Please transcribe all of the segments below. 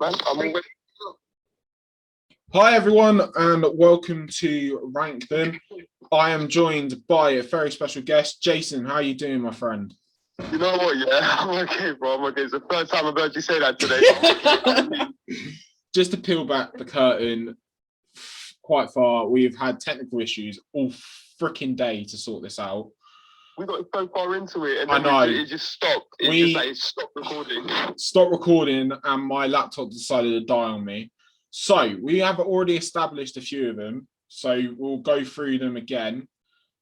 man. I'm all ready. Hi everyone and welcome to Rank Them. I am joined by a very special guest. Jason, how are you doing, my friend? You know what, yeah? I'm okay, bro. I'm okay. It's the first time I've heard you say that today. Just to peel back the curtain quite far, we've had technical issues all freaking day to sort this out. We got so far into it and I then know. it just stopped. It stopped recording. Stopped recording and my laptop decided to die on me. So we have already established a few of them. So we'll go through them again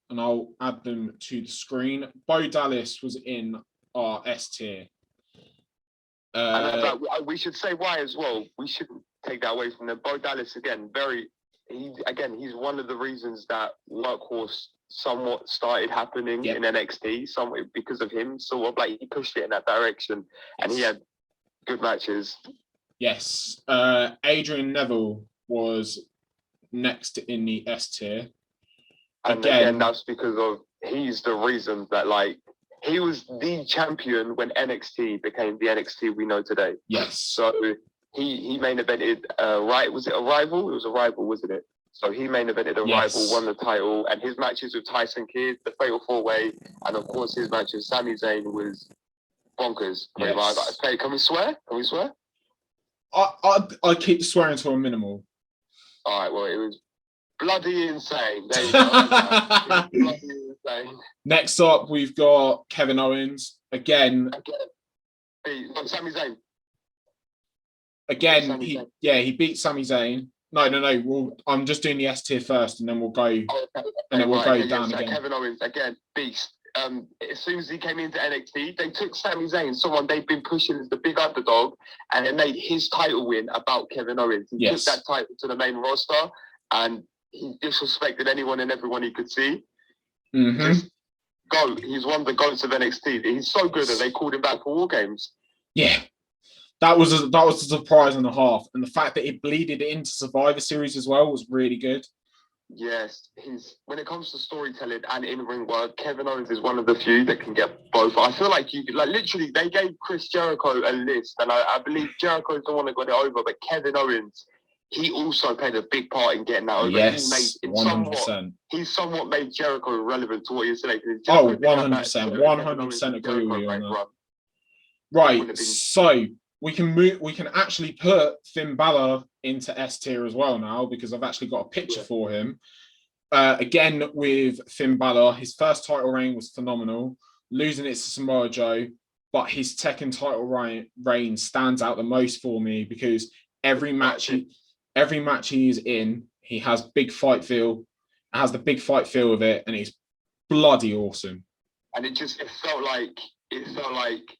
and I'll add them to the screen. Bo Dallas was in our S tier. We should say why as well. We shouldn't take that away from them. Bo Dallas, again, he's one of the reasons that Workhorse somewhat started happening in NXT, somewhat because of him. Sort of like he pushed it in that direction and he had good matches. Yes. Adrian Neville was next in the S tier. And again, that's because of he's the reason that he was the champion when NXT became the NXT we know today. Yes. So he main evented was it a rival? It was a rival, wasn't it? So he main evented a rival, won the title, and his matches with Tyson Kidd, the Fatal 4-Way, and of course his match with Sami Zayn was bonkers. Yes. Hey, can we swear? I keep swearing to a minimal. All right, well, it was bloody insane. There you go. Bloody insane. Next up, we've got Kevin Owens. Again. Sami Zayn. Again, he beat Sami Zayn. No. I'm just doing the S tier first, and then we'll go. Down again. Kevin Owens again, beast. As soon as he came into NXT, they took Sami Zayn, someone they've been pushing as the big underdog, and they made his title win about Kevin Owens. He took that title to the main roster, and he disrespected anyone and everyone he could see. Mm-hmm. Just GOAT. He's one of the GOATs of NXT. He's so good that they called him back for War Games. Yeah. That was a surprise and a half. And the fact that it bleeded into Survivor Series as well was really good. Yes, when it comes to storytelling and in-ring work, Kevin Owens is one of the few that can get both. I feel like literally they gave Chris Jericho a list, and I believe Jericho's the one that got it over, but Kevin Owens, he also played a big part in getting that over. Yes, 100%. He somewhat made Jericho relevant to what he said. 100%. 100% agree with you on that. Right, so we can actually put Finn Balor into S tier as well now because I've actually got a picture for him. Again, with Finn Balor, his first title reign was phenomenal, losing it to Samoa Joe, but his second title reign stands out the most for me because every match he's in, he has big fight feel, has the big fight feel of it, and he's bloody awesome. And it felt like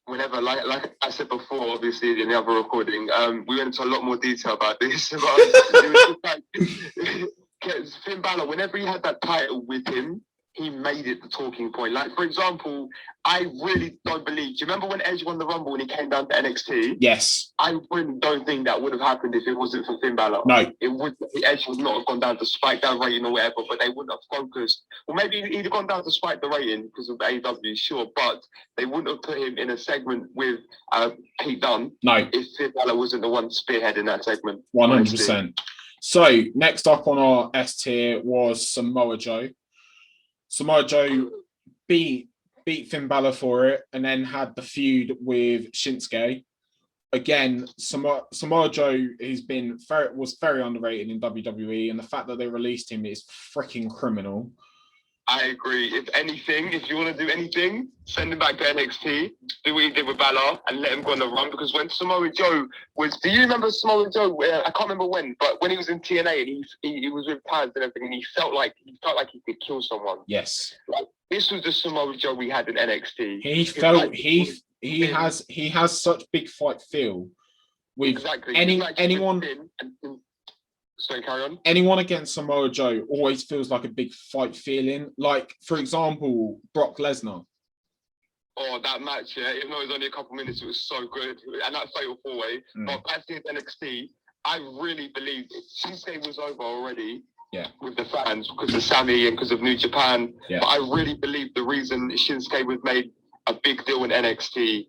whenever, like I said before, obviously in the other recording, we went into a lot more detail about this. But it was just Finn Balor, whenever he had that title with him, he made it the talking point. Like, for example, I really don't believe. Do you remember when Edge won the Rumble when he came down to NXT? Yes. I really don't think that would have happened if it wasn't for Finn Balor. No. Edge would not have gone down to spike that rating or whatever, but they wouldn't have focused. Well, maybe he'd have gone down to spike the rating because of the AEW, sure, but they wouldn't have put him in a segment with Pete Dunne. No. If Finn Balor wasn't the one spearheading that segment. 100%. So, next up on our S tier was Samoa Joe. Samoa Joe beat Finn Balor for it and then had the feud with Shinsuke. Again, Samoa Joe was very underrated in WWE, and the fact that they released him is freaking criminal. I agree. If you want to do anything, send him back to NXT, do what he did with Balor, and let him go on the run. Because when Samoa Joe do you remember Samoa Joe? I can't remember when, but when he was in TNA and he was with Taz and everything, and he felt like he could kill someone. Yes. Like, this was the Samoa Joe we had in NXT. He has such big fight feel with anyone. Sorry, carry on. Anyone against Samoa Joe always feels like a big fight feeling. Like, for example, Brock Lesnar. Oh, that match, yeah. Even though it was only a couple minutes, it was so good. And that fatal 4-way. But back to NXT, I really believe Shinsuke was over already with the fans because of Sami and because of New Japan. Yeah. But I really believe the reason Shinsuke was made a big deal in NXT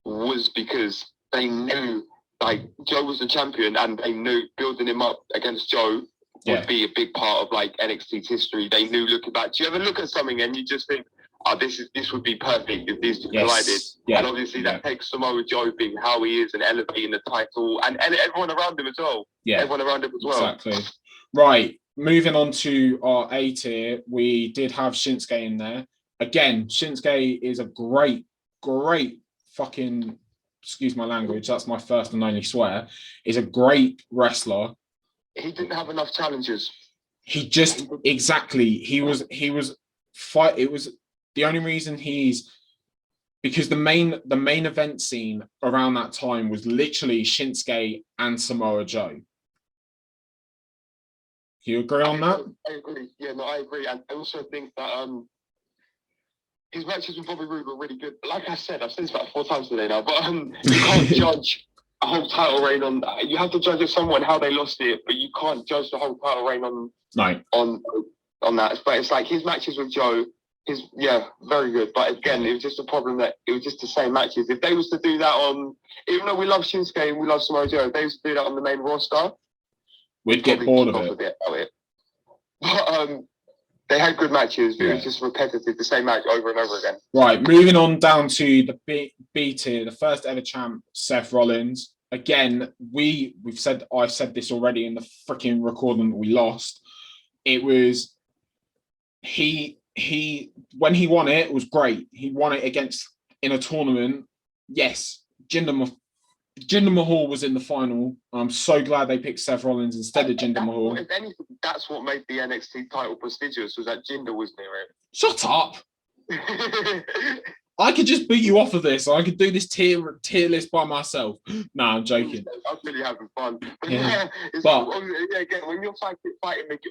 was because they knew like Joe was the champion, and they knew building him up against Joe would be a big part of like NXT's history. They knew looking back. Do you ever look at something and you just think, oh, this would be perfect if these two collided? Yeah. And obviously that takes Samoa Joe being how he is and elevating the title and everyone around him as well. Yeah, everyone around him as well. Exactly. Right. Moving on to our A tier, we did have Shinsuke in there. Again, Shinsuke is a great fucking, excuse my language, that's my first and only swear, is a great wrestler. He didn't have enough challenges. He just, exactly, he was fight. It was the only reason because the main event scene around that time was literally Shinsuke and Samoa Joe. Do you agree on that? I agree. Yeah, no, I agree. And I also think that his matches with Bobby Roode were really good. But like I said, I've said this about 4 times today now, but you can't judge a whole title reign on that. You have to judge someone how they lost it, but you can't judge the whole title reign on that. But it's like his matches with Joe, very good. But again, it was just a problem that it was just the same matches. If they was to do that on, even though we love Shinsuke and we love Samoa Joe, if they was to do that on the main roster, we'd get bored of it. But they had good matches, but it was just repetitive, the same match over and over again. Right, moving on down to the B tier, the first ever champ, Seth Rollins. Again, I said this already in the freaking recording that we lost. It was when he won it was great. He won it in a tournament. Yes, Jinder Mahal was in the final. I'm so glad they picked Seth Rollins instead of Jinder Mahal. If anything, that's what made the NXT title prestigious, was that Jinder was near it. Shut up! I could just beat you off of this. I could do this tier list by myself. No, I'm joking. I'm really having fun. Yeah. Again, when you're fighting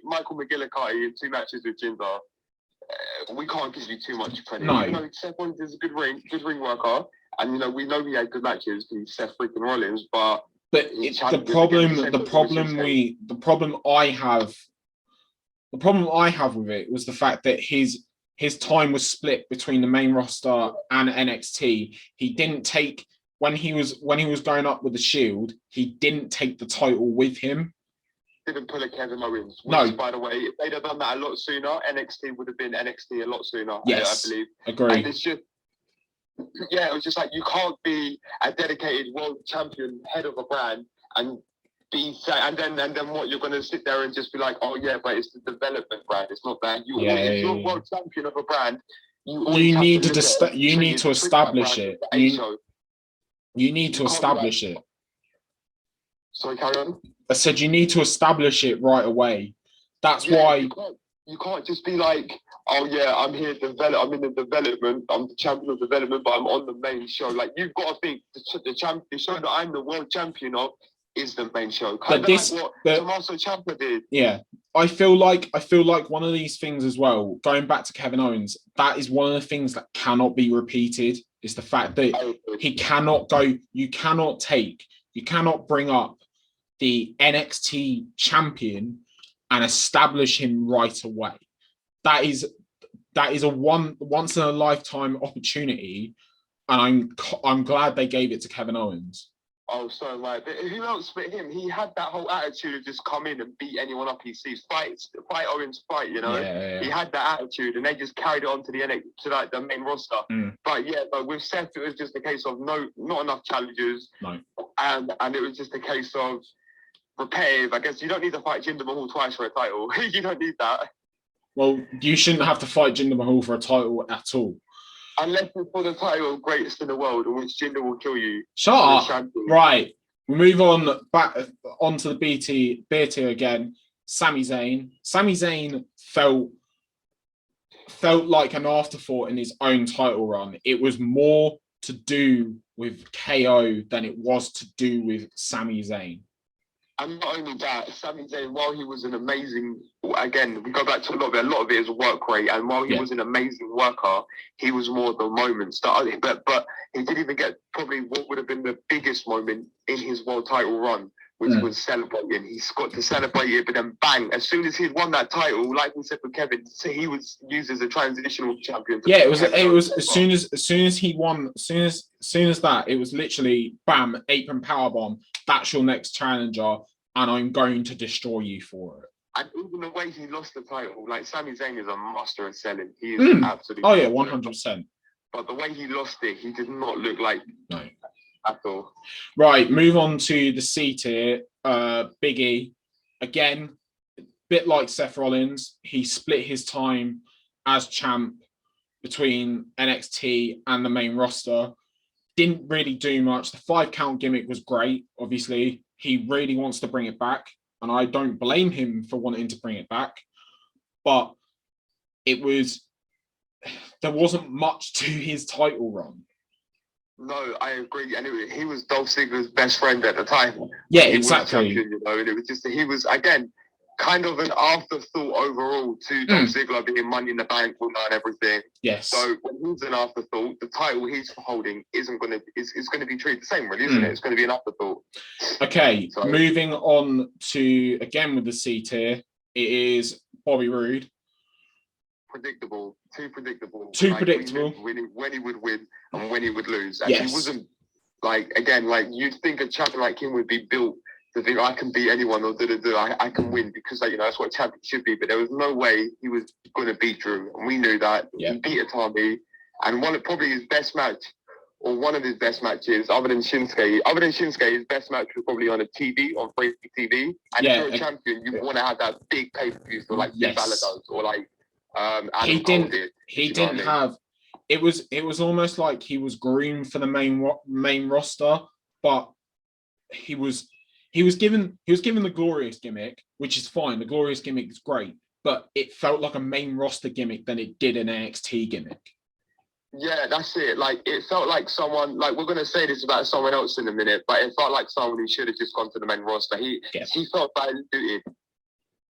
Michael McGillicuddy in 2 matches with Jinder, we can't give you too much credit. No. You know, Seth Rollins is a good ring worker. And we know he had good matches because Seth freaking Rollins, but the problem I have with it was the fact that his time was split between the main roster and NXT. He didn't take when he was going up with the Shield. He didn't take the title with him. Didn't pull a Kevin Owens. No. By the way, if they'd have done that a lot sooner, NXT would have been NXT a lot sooner. Yes, I believe. Agree. And it's just. Yeah, it was just like you can't be a dedicated world champion head of a brand and then what, you're going to sit there and just be like, oh yeah, but it's the development brand. It's not that. If you're world champion of a brand, you need to establish it. You need to establish it. Sorry, carry on. I said you need to establish it right away. That's why you can't just be like, oh yeah, I'm here I'm in the development, I'm the champion of development, but I'm on the main show. Like, you've got to think the show that I'm the world champion of is the main show. Kind of like what Tommaso Champa did. Yeah. I feel like one of these things as well, going back to Kevin Owens, that is one of the things that cannot be repeated, is the fact that you cannot bring up the NXT champion and establish him right away. That is a once in a lifetime opportunity, and I'm glad they gave it to Kevin Owens. Oh, so right, but who else but him? He had that whole attitude of just come in and beat anyone up he sees. Fight Owens, fight. You know, He had that attitude, and they just carried it on to the NXT, to like the main roster. But with Seth, it was just a case of not enough challenges. No, and it was just a case of repetitive. I guess you don't need to fight Jinder Mahal twice for a title. You don't need that. Well, you shouldn't have to fight Jinder Mahal for a title at all. Unless it's for the title of greatest in the world, in which Jinder will kill you. Shut up. Right. We move on back onto the B tier again. Sami Zayn. Sami Zayn felt like an afterthought in his own title run. It was more to do with KO than it was to do with Sami Zayn. And not only that, Sami Zayn, while he was an amazing, again, we go back to a lot of it is work rate, and while he was an amazing worker, he was more the moments. But he didn't even get probably what would have been the biggest moment in his world title run, which was celebrating. He's got to celebrate it, but then bang! As soon as he'd won that title, like we said with Kevin, so he was used as a transitional champion. Yeah, it was as soon as he won, as soon as that, it was literally bam, apron powerbomb. That's your next challenger, and I'm going to destroy you for it. And even the way he lost the title, like Sami Zayn is a master at selling. He is absolutely. Oh yeah, 100%. But the way he lost it, he did not look like at all. Right, move on to the C tier. Big E, again, a bit like Seth Rollins, he split his time as champ between NXT and the main roster. Didn't really do much. The 5 count gimmick was great. Obviously, he really wants to bring it back, and I don't blame him for wanting to bring it back. But there wasn't much to his title run. No, I agree. And he was Dolph Ziggler's best friend at the time. Yeah, he exactly. Was champion, and it was just, he was, again, kind of an afterthought overall to Dolph Ziggler being Money in the Bank and everything. Yes. So when he's an afterthought, the title he's holding is going to be treated the same, really, isn't it? It's going to be an afterthought. Okay, so, moving on to, again with the C tier, it is Bobby Roode. Predictable. Too predictable. Predictable. When he would win and when he would lose. And he wasn't, you'd think a champion like him would be built to think, I can beat anyone, or I can win, because that's what a champion should be. But there was no way he was going to beat Drew. And we knew that. He beat Atami. And probably his best match, or one of his best matches, other than Shinsuke, his best match was probably on a TV, on free TV. And if you're a champion, you want to have that big pay-per-view, so like Finn Balor does, or like he didn't have. It was almost like he was groomed for the main roster, but he was given the glorious gimmick, which is fine. The glorious gimmick is great, but it felt like a main roster gimmick than it did an NXT gimmick. Yeah, that's it. Like, it felt like someone, like, we're going to say this about someone else in a minute, but it felt like someone who should have just gone to the main roster. He felt diluted,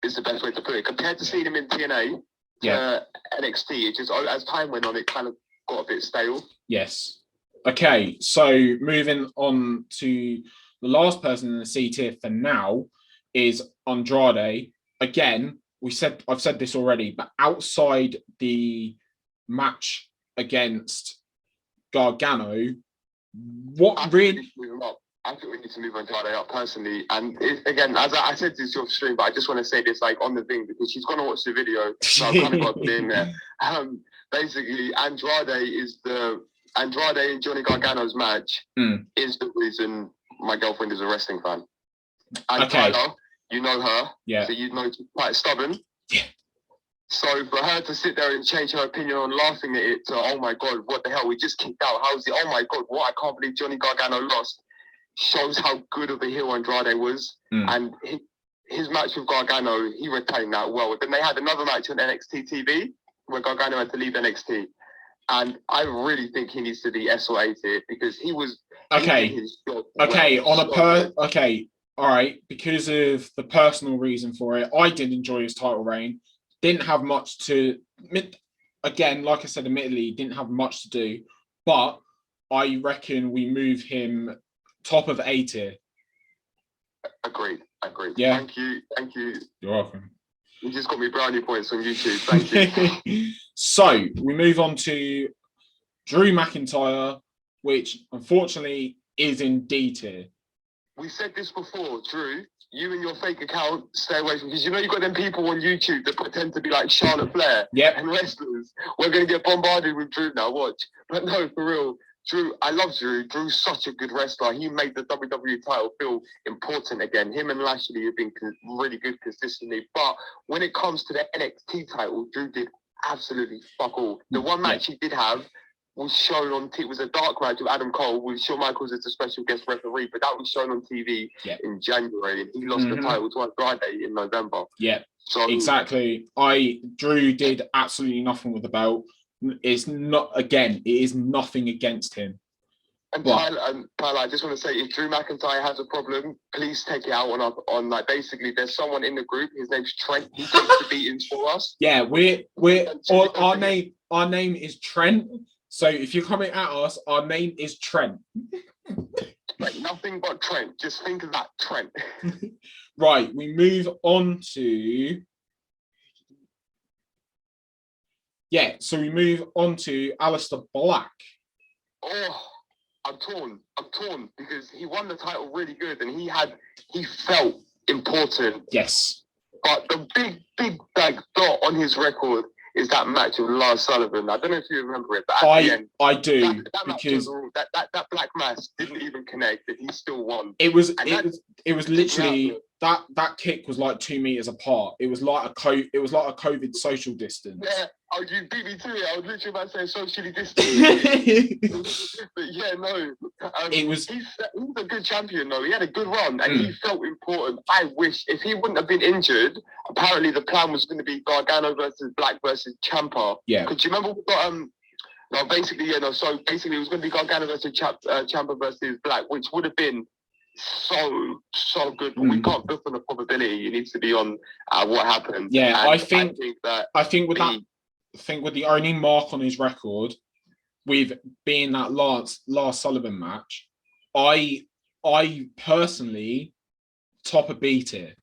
is the best way to put it. Compared to seeing him in TNA, NXT, it just, as time went on, it kind of got a bit stale. Yes. Okay, so moving on to the last person in the C tier for now is Andrade. Again, I've said this already, but outside the match against Gargano, I think we need to move Andrade up personally. And again, as I said this off stream, but I just want to say this like on the thing, because she's going to watch the video, so I've kind of got to put it in there. Basically, Andrade and Johnny Gargano's match is the reason my girlfriend is a wrestling fan. And Tyler, you know her, so you know she's quite stubborn. Yeah. So for her to sit there and change her opinion on laughing at it to, oh my God, what the hell, we just kicked out. How's it? Oh my God, what? I can't believe Johnny Gargano lost. Shows how good of a heel Andrade was. And his match with Gargano, he retained that well. Then they had another match on NXT TV where Gargano had to leave NXT. And I really think he needs to be SOA'd because he was... Okay, all right, because of the personal reason for it, I did enjoy his title reign. Didn't have much to... Again, like I said, admittedly, didn't have much to do. But I reckon we move him top of A tier. Agreed. Yeah. Thank you. You're welcome. You just got me brownie points on YouTube. Thank you. So we move on to Drew McIntyre, which unfortunately is in D tier. We said this before, Drew. You and your fake account, stay away from, because you got them people on YouTube that pretend to be like Charlotte Flair and wrestlers. We're going to get bombarded with Drew now, watch. But no, for real, Drew, I love Drew. Drew's such a good wrestler. He made the WWE title feel important again. Him and Lashley have been really good consistently. But when it comes to the NXT title, Drew did absolutely fuck all. The one match he did have was shown on TV. It was a dark match with Adam Cole with Shawn Michaels as a special guest referee, but that was shown on TV in January, and he lost the title to Andrade in November. Yeah, so exactly. Drew did absolutely nothing with the belt. It is nothing against him. And Tyler, I just want to say, if Drew McIntyre has a problem, please take it out on like, basically, there's someone in the group. His name's Trent. He takes the beatings for us. Yeah, our name is Trent. So if you're coming at us, our name is Trent. Like nothing but Trent. Just think of that, Trent. Right, we move on to... Yeah, so we move on to Aleister Black. Oh, I'm torn because he won the title really good and he felt important. Yes. But the big like dot on his record is that match with Lars Sullivan. I don't know if you remember it, but at the end, I do that because that black mass didn't even connect, and he still won. It was literally that kick was like 2 meters apart. It was like a COVID social distance. Yeah, you beat me to it. I was literally about to say socially distant. But yeah, no. He's a good champion though. He had a good run and he felt important. I wish if he wouldn't have been injured, apparently the plan was going to be Gargano versus Black versus Champa. Yeah. Could you remember we got So basically it was going to be Gargano versus Champa versus Black, which would have been so good, but we can't book on the probability. It needs to be on what happened. Yeah, and I think with the only mark on his record, with being that Lars Sullivan match, I personally top a B tier.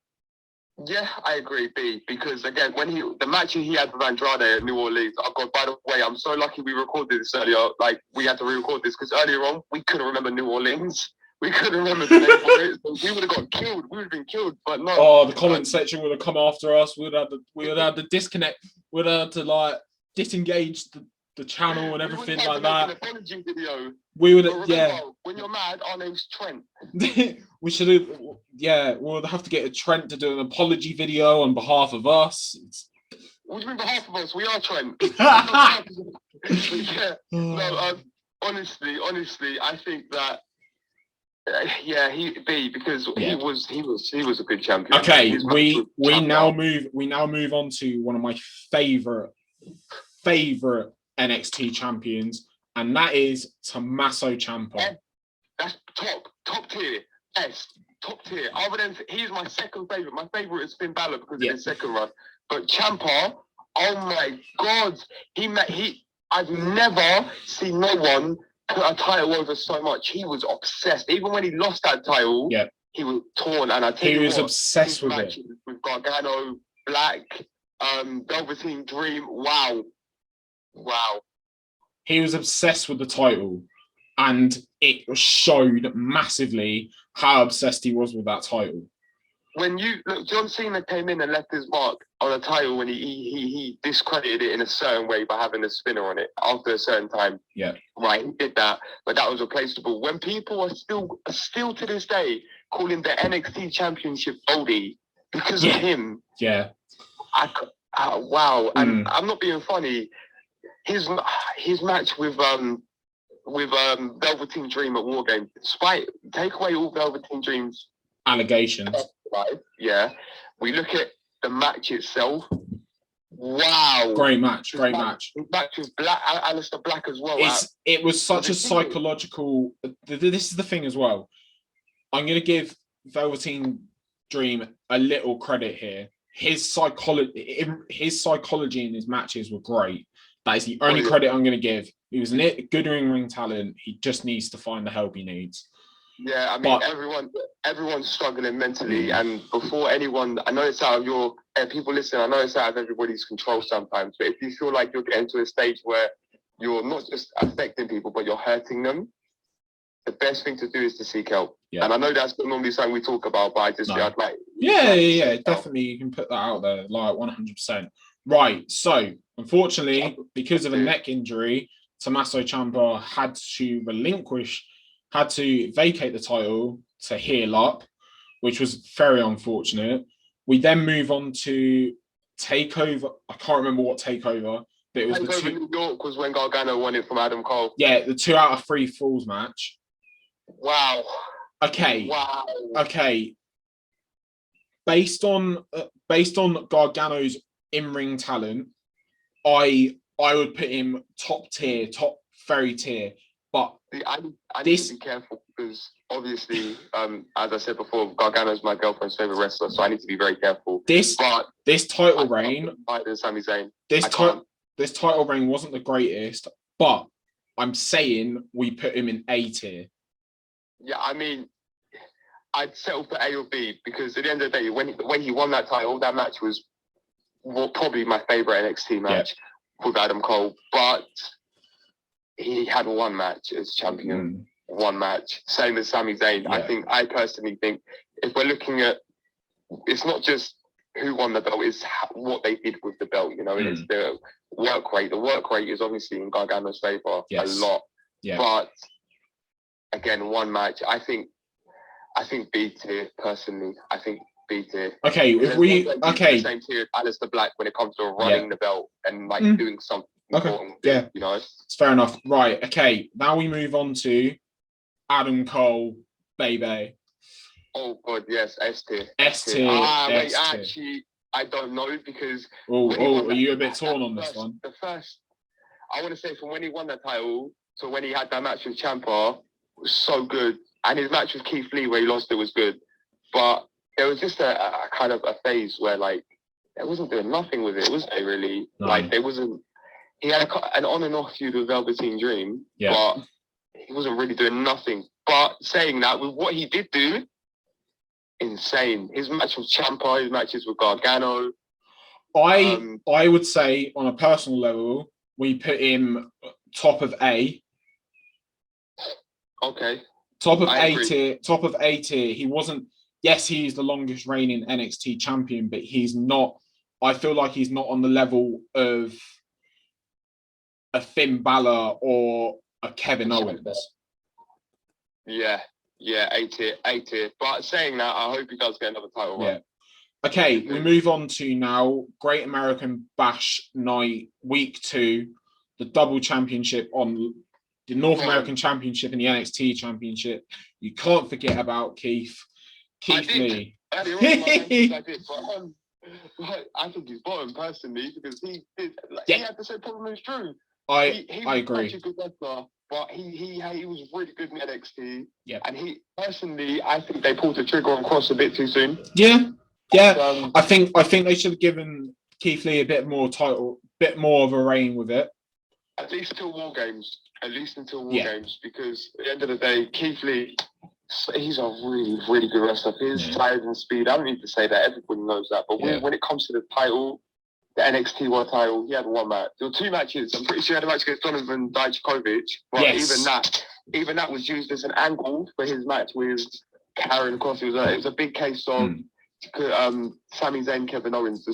Yeah, I agree, B, because again, when the match he had with Andrade at New Orleans, oh God, by the way, I'm so lucky we recorded this earlier. Like, we had to re-record this because earlier on, we couldn't remember New Orleans. We couldn't remember the name for it. So we would have got killed. We would have been killed, but no. Oh, the comment section would have come after us. We would have to disconnect. We'd have to, like, disengage the channel and everything like that. An apology video. We would, When you're mad, our name's Trent. We should have, we'll have to get a Trent to do an apology video on behalf of us. What do you mean behalf of us? We are Trent. Honestly, I think that because he was a good champion. Okay, we now move on to one of my favorite NXT champions, and that is Tommaso Champa. That's top tier. Yes, top tier. Other than he's my second favorite. My favorite is Finn Balor because of his second run. But Champa, oh my God, I've never seen no one put a title over so much. He was obsessed. Even when he lost that title, he was torn. And he was obsessed with it. With Gargano, Black, Velveteen Dream. Wow. He was obsessed with the title, and it showed massively how obsessed he was with that title. When John Cena came in and left his mark on a title when he discredited it in a certain way by having a spinner on it after a certain time. Yeah. Right, he did that, but that was replaceable. When people are still to this day calling the NXT Championship oldie because of him. Yeah. Wow. And I'm not being funny. His match with Velveteen Dream at War Games, take away all Velveteen Dream's allegations. Yeah, we look at the match itself. Wow, great match. His match with Aleister Black as well. It was such a psychological. This is the thing as well. I'm going to give Velveteen Dream a little credit here. His psychology in his matches were great. That is the only credit I'm going to give. He was a good ring talent. He just needs to find the help he needs. Yeah, I mean, everyone's struggling mentally. And before anyone, I know it's out of your people listen. I know it's out of everybody's control sometimes. But if you feel like you're getting to a stage where you're not just affecting people, but you're hurting them, the best thing to do is to seek help. Yeah. And I know that's not normally something we talk about, but I just I'd like. Yeah. Definitely, you can put that out there, like 100%. Right. So, unfortunately, because of a neck injury, Tommaso Ciampa had to vacate the title to heal up, which was very unfortunate. We then move on to Takeover. I can't remember what Takeover, but it was Takeover New York was when Gargano won it from Adam Cole. Yeah, the 2 out of 3 falls match. Wow. Okay. Wow. Okay. Based on Gargano's in-ring talent, I would put him top very tier. But I need to be careful because obviously, as I said before, Gargano's my girlfriend's favorite wrestler, so I need to be very careful. This title reign, Sami Zayn. This title reign wasn't the greatest, but I'm saying we put him in A tier. Yeah, I mean, I'd settle for A or B because at the end of the day, when he won that title, that match was probably my favorite NXT match with Adam Cole. But he had one match as champion, one match, same as Sami Zayn. Yeah. I personally think if we're looking at, it's not just who won the belt, it's what they did with the belt, and it's the work rate. The work rate is obviously in Gargano's favor a lot. Yeah. But again, one match, I think B tier personally. I think B tier. Okay, if we the same tier as Aleister Black when it comes to running the belt and doing something. Okay. It's fair enough. Right. Okay. Now we move on to Adam Cole, baby. Oh God, yes, S tier. S tier. Wait, actually, I don't know because. Are you a bit torn on this one? The first, I want to say, from when he won that title to when he had that match with Champa, was so good, and his match with Keith Lee where he lost it was good, but there was just a kind of a phase where they wasn't doing nothing with it, was they really? No. There wasn't. He had an on and off feud with Velveteen Dream, but he wasn't really doing nothing. But saying that, with what he did do, insane. His match with Champa, his matches with Gargano. I would say, on a personal level, we put him top of A. Okay. Top of A tier. He wasn't. Yes, he's the longest reigning NXT champion, but he's not. I feel like he's not on the level of a Finn Balor or a Kevin Owens. Yeah, A tier. But saying that, I hope he does get another title run. Yeah. Okay, we move on to now Great American Bash Night, Week 2, the double championship on the North American Championship and the NXT Championship. You can't forget about Keith Lee. I did, but I think he's bottom personally because he had the same problem as Drew. I agree. Such a good wrestler, but he was really good in NXT. Yeah. And I think they pulled the trigger on Cross a bit too soon. Yeah. I think they should have given Keith Lee a bit more of a reign with it. At least until War Games, because at the end of the day, Keith Lee, he's a really, really good wrestler. His size and speed, I don't need to say that, everybody knows that. But when it comes to the title, the NXT World title, he had one match. There were two matches. I'm pretty sure he had a match against Donovan Dijakovic. But even that was used as an angle for his match with Karen Cross. It was a big case of Sami Zayn, Kevin Owens.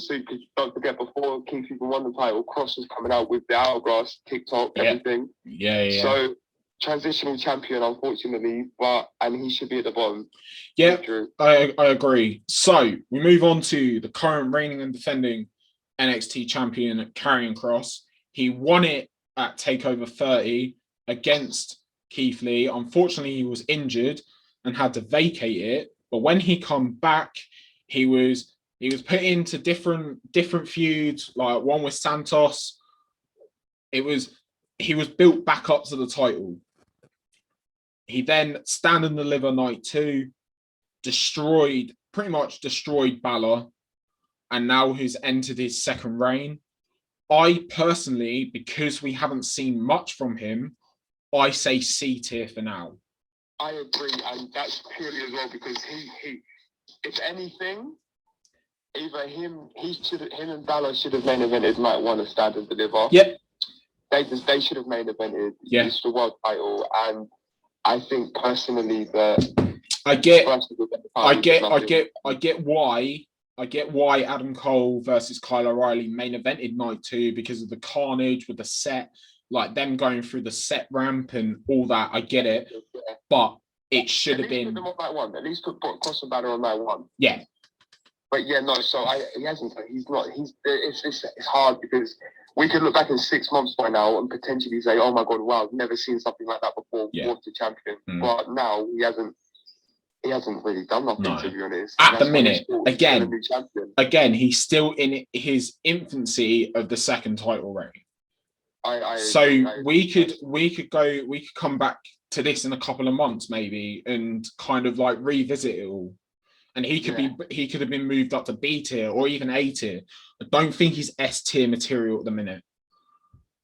Don't forget, before Keith even won the title, Cross was coming out with the Hourglass, TikTok, everything. Yeah. So, transitional champion, unfortunately, and he should be at the bottom. Yeah, I agree. So, we move on to the current reigning and defending NXT champion, Karrion Kross. He won it at TakeOver 30 against Keith Lee. Unfortunately, he was injured and had to vacate it. But when he come back, he was put into different feuds, like one with Santos. He was built back up to the title. He then Stand and Deliver Night 2, pretty much destroyed Balor, and now he's entered his second reign. I personally, because we haven't seen much from him, I say C tier for now. I agree, and that's purely as well because he if anything, either him and Balor should have main evented Night 1 of Stand and Deliver. Yep. They should have main evented the world title, and I think personally that I get why Adam Cole versus Kyle O'Reilly main evented Night 2 because of the carnage with the set, like them going through the set ramp and all that. I get it, but it should have been. Put them on Night 1. At least put Cross and Balor on Night 1. Yeah. But so he hasn't. He's not. It's hard because we could look back in 6 months by now and potentially say, "Oh my God, wow, I've never seen something like that before." Yeah. What the champion, but now he hasn't. He hasn't really done nothing, to be honest. At the minute, again, he's still in his infancy of the second title reign. We could come back to this in a couple of months maybe and kind of like revisit it all. And he could have been moved up to B tier or even A tier. I don't think he's S tier material at the minute.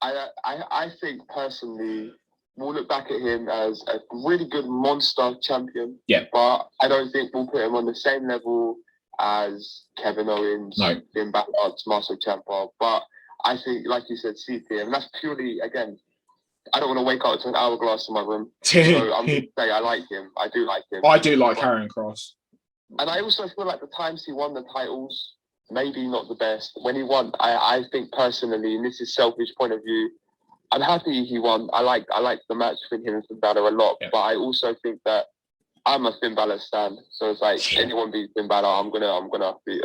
I think personally we'll look back at him as a really good monster champion. Yeah. But I don't think we'll put him on the same level as Kevin Owens, Finn Balor, Tommaso Champa. But I think, like you said, C tier, and that's purely, again, I don't want to wake up to an hourglass in my room. So I'm going to say I like him. I do like him. I do like Karrion Kross. And I also feel like the times he won the titles, maybe not the best. When he won, I think personally, and this is selfish point of view, I'm happy he won. I like the match between him and Finn Balor a lot. Yeah. But I also think that I'm a Finn Balor stan. So it's like, anyone beats Finn Balor, I'm gonna be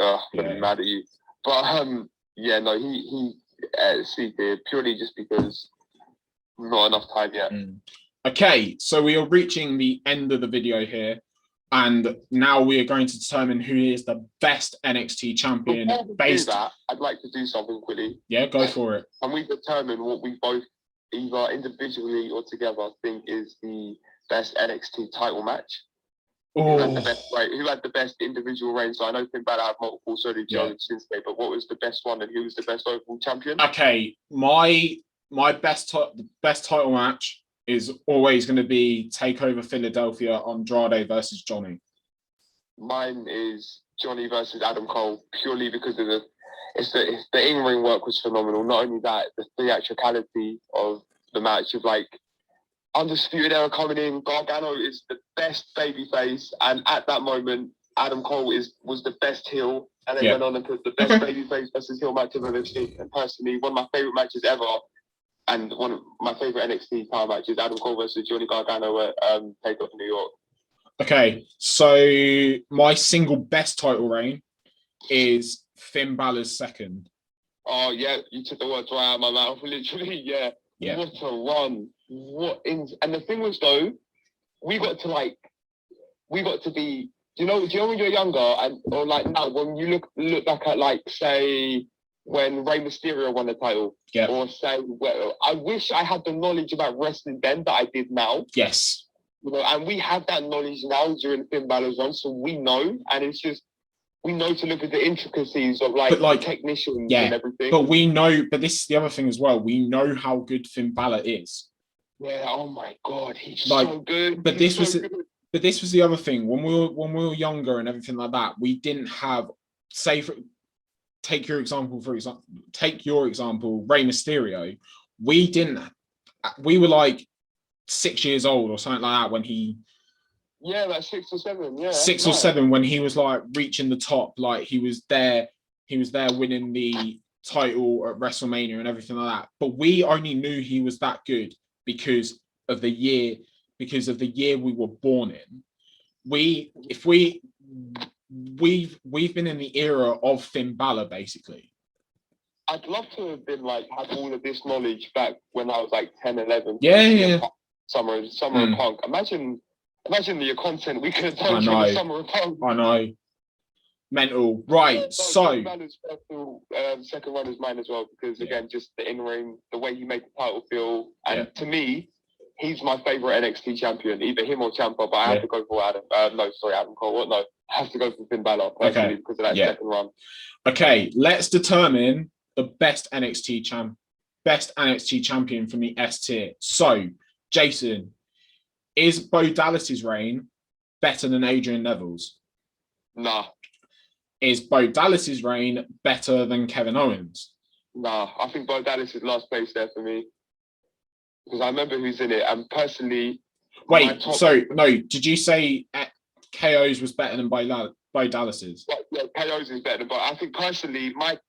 mad at you. But he C tier purely just because not enough time yet. Okay, so we are reaching the end of the video here, and now we are going to determine who is the best NXT champion. Based on that, I'd like to do something quickly. Yeah, go for it. And we determine what we both, either individually or together, think is the best NXT title match. Who had the best individual reign? So I know Finn Balor had multiple, so did Joe and Shinsuke, but what was the best one, and who was the best overall champion? Okay, my best title match is always going to be TakeOver Philadelphia, Andrade versus Johnny. Mine is Johnny versus Adam Cole, purely because of the in-ring work was phenomenal. Not only that, the theatricality of the match of like Undisputed Era coming in, Gargano is the best babyface, and at that moment, Adam Cole was the best heel, and then went on and put the best babyface versus heel match I've ever seen. And personally, one of my favorite matches ever, and one of my favorite NXT title matches, Adam Cole versus Johnny Gargano at Takeover New York. Okay, so my single best title reign is Finn Balor's second. Oh yeah, you took the words right out of my mouth, literally. Yeah. What a run! And the thing was though, we got to be. Do you know when you're younger or like now when you look back at like say when Rey Mysterio won the title, or say I wish I had the knowledge about wrestling then that I did now. Yes. And we have that knowledge now during Finn Balor's run, so we know, and it's just. We know to look at the intricacies of like technicians and everything. But we know, but this is the other thing as well. We know how good Finn Balor is. Yeah, oh my God, he's so good. But this was the other thing. When we were younger and everything like that, we didn't have, take your example, Rey Mysterio. We were like 6 years old or something like that when he. Yeah, like 6 or 7. Yeah, 6 or 7 when he was like reaching the top, like he was there winning the title at WrestleMania and everything like that. But we only knew he was that good because of the year we were born in. We've been in the era of Finn Balor basically. I'd love to have been like had all of this knowledge back when I was like 10, 11. Yeah. Summer of Punk. Imagine the content we could have done for the Summer of Punk. I know. Mental. Right, so... second one is mine as well, because, again, just the in-ring, the way he made the title feel. And to me, he's my favourite NXT champion, either him or Ciampa, but I have to go for Adam. Adam Cole. I have to go for Finn Balor, personally, because of that second run. Okay, let's determine the best NXT champion from the S tier. So, Jason... Is Bo Dallas's reign better than Adrian Neville's? Nah. Is Bo Dallas's reign better than Kevin Owens? Nah. I think Bo Dallas is last place there for me. Because I remember who's in it. And personally... Wait, did you say KO's was better than Bo Dallas's? Yeah, KO's is better than Bo. I think personally, my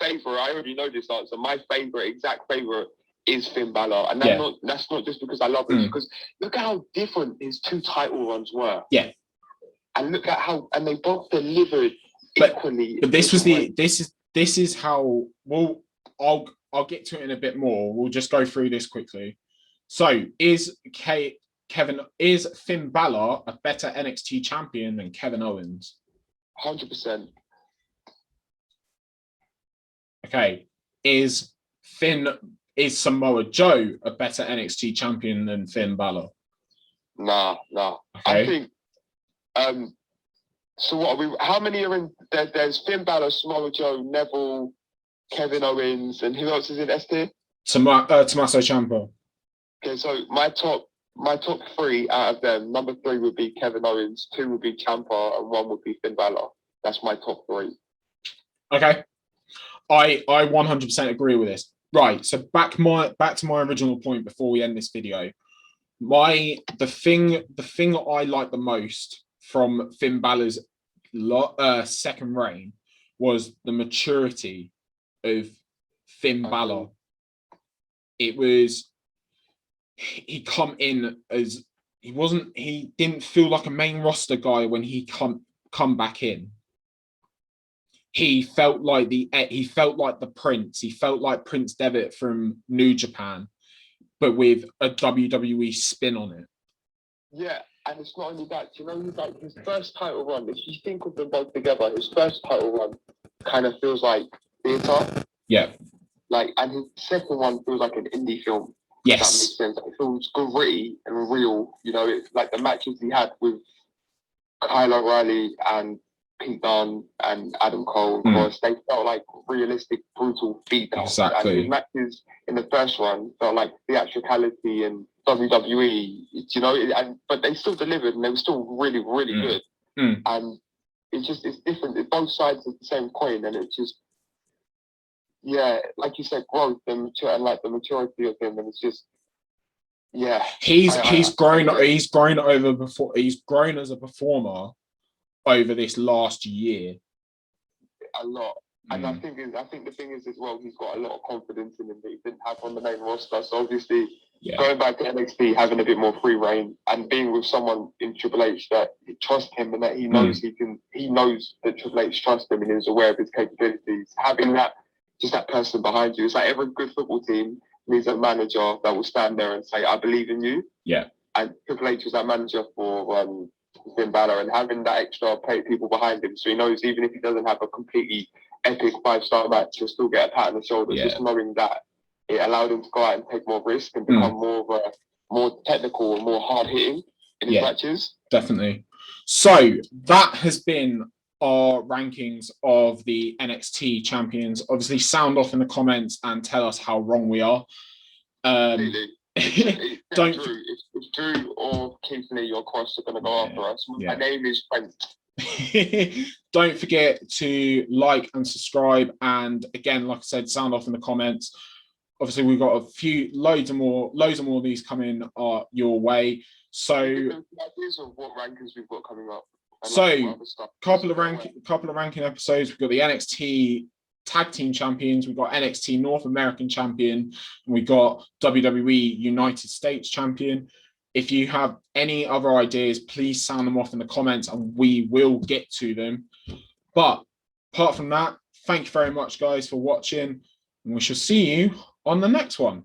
favourite, I already know this answer, my exact favourite is Finn Balor, and that's not just because I love him. Because look at how different his 2 title runs were. Yeah, and look at how, and they both delivered equally. But this is how. Well, I'll get to it in a bit more. We'll just go through this quickly. So, is Finn Balor a better NXT champion than Kevin Owens? 100%. Okay, is Samoa Joe a better NXT champion than Finn Balor? Nah. Okay. I think. So what are we? How many are in? There's Finn Balor, Samoa Joe, Neville, Kevin Owens, and who else is in S tier? Tommaso Ciampa. Okay, so my top three out of them, number 3 would be Kevin Owens, 2 would be Champa, and 1 would be Finn Balor. That's my top 3. Okay. I 100% agree with this. Right. So back to my original point before we end this video. The thing I like the most from Finn Balor's second reign was the maturity of Finn Balor. It was, he come in as, he didn't feel like a main roster guy when he come back in. He felt like the Prince. He felt like Prince Devitt from New Japan, but with a WWE spin on it. Yeah, and it's not only that. You know, like his first title run. If you think of them both together, his first title run kind of feels like theatre. Yeah. Like, and his second one feels like an indie film. Yes. That makes sense. It feels gritty and real. You know, it's like the matches he had with Kyle O'Reilly and Pete Dunne and Adam Cole, of course, they felt like realistic, brutal beatdowns. Exactly. And his matches in the first one felt like theatricality and WWE, you know, but they still delivered and they were still really, really good. And it's different. It's both sides of the same coin, and it's just, yeah, like you said, growth and the maturity of him, and it's just, yeah. He's grown as a performer over this last year a lot. And I think the thing is as well, he's got a lot of confidence in him that he didn't have on the main roster. So obviously, going back to NXT, having a bit more free reign and being with someone in Triple H that trusts him and that he knows he knows that Triple H trusts him and is aware of his capabilities. Having that person behind you, it's like every good football team needs a manager that will stand there and say, "I believe in you." Yeah. And Triple H was that manager for Finn Balor, and having that extra people behind him, so he knows even if he doesn't have a completely epic 5-star match, he'll still get a pat on the shoulder. Just knowing that it allowed him to go out and take more risk and become more technical and more hard hitting in his matches. Definitely. So that has been our rankings of the NXT champions. Obviously, sound off in the comments and tell us how wrong we are. Don't if Drew or Keith Lee or Cross are going to go after us, my name is Trent. Don't forget to like and subscribe, and again, like I said, sound off in the comments. Obviously, we've got loads more of these coming your way. So ideas of what rankings we've got coming up. So couple of ranking episodes. We've got the NXT Tag Team Champions, we've got NXT North American Champion, and we've got WWE United States Champion. If you have any other ideas, please sound them off in the comments and we will get to them. But apart from that, thank you very much, guys, for watching, and we shall see you on the next one.